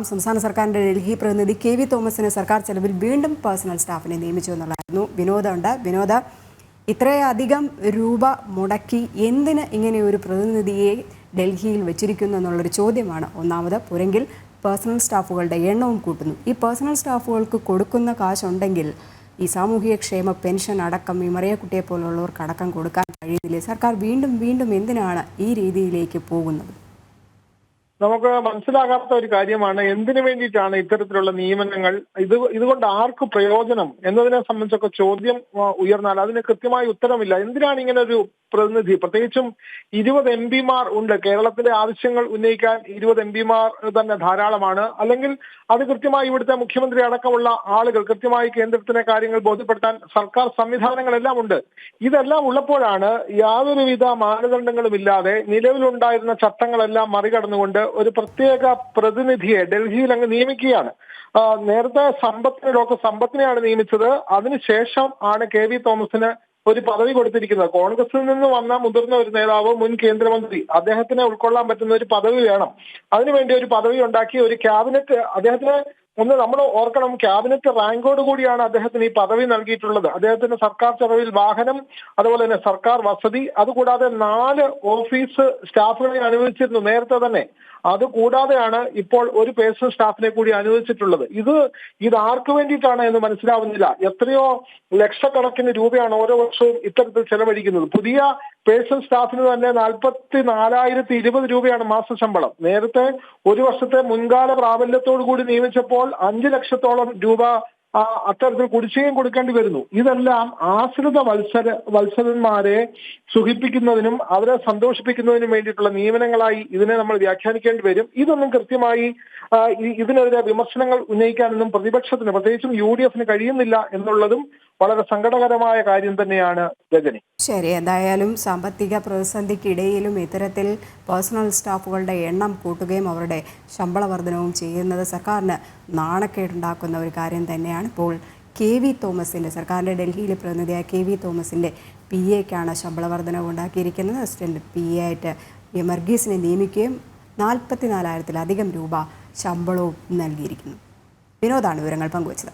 സംസ്ഥാന സർക്കാരിന്റെ ഡൽഹി പ്രതിനിധി കെ.വി. തോമസിന് സർക്കാർ ചെലവിൽ വീണ്ടും പേഴ്സണൽ സ്റ്റാഫിനെ നിയമിച്ചു എന്നുള്ളതായിരുന്നു. വിനോദ ഇത്രയധികം രൂപ മുടക്കി എന്തിന് ഇങ്ങനെ ഒരു പ്രതിനിധിയെ ഡൽഹിയിൽ വെച്ചിരിക്കുന്നു എന്നുള്ളൊരു ചോദ്യമാണ് ഒന്നാമത്. പോരെങ്കിൽ പേഴ്സണൽ സ്റ്റാഫുകളുടെ എണ്ണവും കൂട്ടുന്നു. ഈ പേഴ്സണൽ സ്റ്റാഫുകൾക്ക് കൊടുക്കുന്ന കാശുണ്ടെങ്കിൽ ഈ സാമൂഹിക ക്ഷേമ പെൻഷൻ അടക്കം ഈ മറിയക്കുട്ടിയെ പോലുള്ളവർക്ക് അടക്കം കൊടുക്കാൻ കഴിയുന്നില്ലേ? സർക്കാർ വീണ്ടും എന്തിനാണ് ഈ രീതിയിലേക്ക് പോകുന്നത്? നമുക്ക് മനസ്സിലാകാത്ത ഒരു കാര്യമാണ് എന്തിനു വേണ്ടിയിട്ടാണ് ഇത്തരത്തിലുള്ള നിയമനങ്ങൾ, ഇതുകൊണ്ട് ആർക്ക് പ്രയോജനം എന്നതിനെ സംബന്ധിച്ചൊക്കെ ചോദ്യം ഉയർന്നാൽ അതിന് കൃത്യമായ ഉത്തരമില്ല. എന്തിനാണ് ഇങ്ങനെ ഒരു പ്രതിനിധി, പ്രത്യേകിച്ചും 20 MP-മാർ ഉണ്ട്. കേരളത്തിലെ ആവശ്യങ്ങൾ ഉന്നയിക്കാൻ 20 MP-മാർ തന്നെ ധാരാളമാണ്. അല്ലെങ്കിൽ അത് കൃത്യമായി ഇവിടുത്തെ മുഖ്യമന്ത്രി അടക്കമുള്ള ആളുകൾ കൃത്യമായി കേന്ദ്രത്തിലെ കാര്യങ്ങൾ ബോധ്യപ്പെടുത്താൻ സർക്കാർ സംവിധാനങ്ങളെല്ലാം ഉണ്ട്. ഇതെല്ലാം ഉള്ളപ്പോഴാണ് യാതൊരുവിധ മാനദണ്ഡങ്ങളുമില്ലാതെ നിലവിലുണ്ടായിരുന്ന ചട്ടങ്ങളെല്ലാം മറികടന്നുകൊണ്ട് ഒരു പ്രത്യേക പ്രതിനിധിയെ ഡൽഹിയിൽ അങ്ങ് നിയമിക്കുകയാണ്. നേരത്തെ ഡോക്ടർ സമ്പത്തിനെയാണ് നിയമിച്ചത്. അതിനുശേഷം ആണ് കെ.വി. തോമസിന് ഒരു പദവി കൊടുത്തിരിക്കുന്നത്. കോൺഗ്രസിൽ നിന്ന് വന്ന മുതിർന്ന ഒരു നേതാവ്, മുൻ കേന്ദ്രമന്ത്രി, അദ്ദേഹത്തിനെ ഉൾക്കൊള്ളാൻ പറ്റുന്ന ഒരു പദവി വേണം. അതിനുവേണ്ടി ഒരു പദവി ഉണ്ടാക്കി ഒരു ക്യാബിനറ്റ് അദ്ദേഹത്തിന് നമ്മൾ ഓർക്കണം, ക്യാബിനറ്റ് റാങ്കോട് കൂടിയാണ് അദ്ദേഹത്തിന് ഈ പദവി നൽകിയിട്ടുള്ളത്. അദ്ദേഹത്തിന് സർക്കാർ ചെലവിൽ വാഹനം, അതുപോലെ തന്നെ സർക്കാർ വസതി, അതുകൂടാതെ 4 ഓഫീസ് സ്റ്റാഫുകളെ അനുവദിച്ചിരുന്നു നേരത്തെ തന്നെ. അതുകൂടാതെയാണ് ഇപ്പോൾ ഒരു പേഴ്സണൽ സ്റ്റാഫിനെ കൂടി അനുവദിച്ചിട്ടുള്ളത്. ഇത് ആർക്ക് വേണ്ടിയിട്ടാണ് എന്ന് മനസ്സിലാവുന്നില്ല. എത്രയോ ലക്ഷക്കണക്കിന് രൂപയാണ് ഓരോ വർഷവും ഇത്തരത്തിൽ ചെലവഴിക്കുന്നത്. പുതിയ പേഴ്സണൽ സ്റ്റാഫിന് തന്നെ 44,020 രൂപയാണ് മാസ ശമ്പളം. നേരത്തെ ഒരു വർഷത്തെ മുൻകാല പ്രാബല്യത്തോടു കൂടി നിയമിച്ചപ്പോൾ 5 ലക്ഷത്തോളം രൂപ അത്തരത്തിൽ കുടിശ്ശികയും കൊടുക്കേണ്ടി വരുന്നു. ഇതെല്ലാം ആശ്രിത വത്സരന്മാരെ സുഖിപ്പിക്കുന്നതിനും അവരെ സന്തോഷിപ്പിക്കുന്നതിനും വേണ്ടിയിട്ടുള്ള നിയമനങ്ങളായി ഇതിനെ നമ്മൾ വ്യാഖ്യാനിക്കേണ്ടി വരും. ഇതൊന്നും കൃത്യമായി ഇതിനെതിരെ വിമർശനങ്ങൾ ഉന്നയിക്കാനൊന്നും പ്രതിപക്ഷത്തിന്, പ്രത്യേകിച്ചും UDF-ന് കഴിയുന്നില്ല എന്നുള്ളതും വളരെ സങ്കടകരമായ കാര്യം തന്നെയാണ് രജനി. ശരി, എന്തായാലും സാമ്പത്തിക പ്രതിസന്ധിക്കിടയിലും ഇത്തരത്തിൽ പേഴ്സണൽ സ്റ്റാഫുകളുടെ എണ്ണം കൂട്ടുകയും അവരുടെ ശമ്പള വർധനവും ചെയ്യുന്നത് സർക്കാരിന് നാണക്കേടുണ്ടാക്കുന്ന ഒരു കാര്യം തന്നെയാണ്. ഇപ്പോൾ കെ.വി. തോമസിൻ്റെ, സർക്കാരിൻ്റെ ഡൽഹിയിലെ പ്രതിനിധിയായ കെ.വി. തോമസിൻ്റെ PA-ക്കാണ് ശമ്പള വർധനവ് ഉണ്ടാക്കിയിരിക്കുന്നത്. അസിസ്റ്റന്റ് PA ആയിട്ട് വർഗീസിനെ നിയമിക്കുകയും 44,000-ലധികം രൂപ ശമ്പളവും നൽകിയിരിക്കുന്നു. വിനോദാണ് വിവരങ്ങൾ പങ്കുവച്ചത്.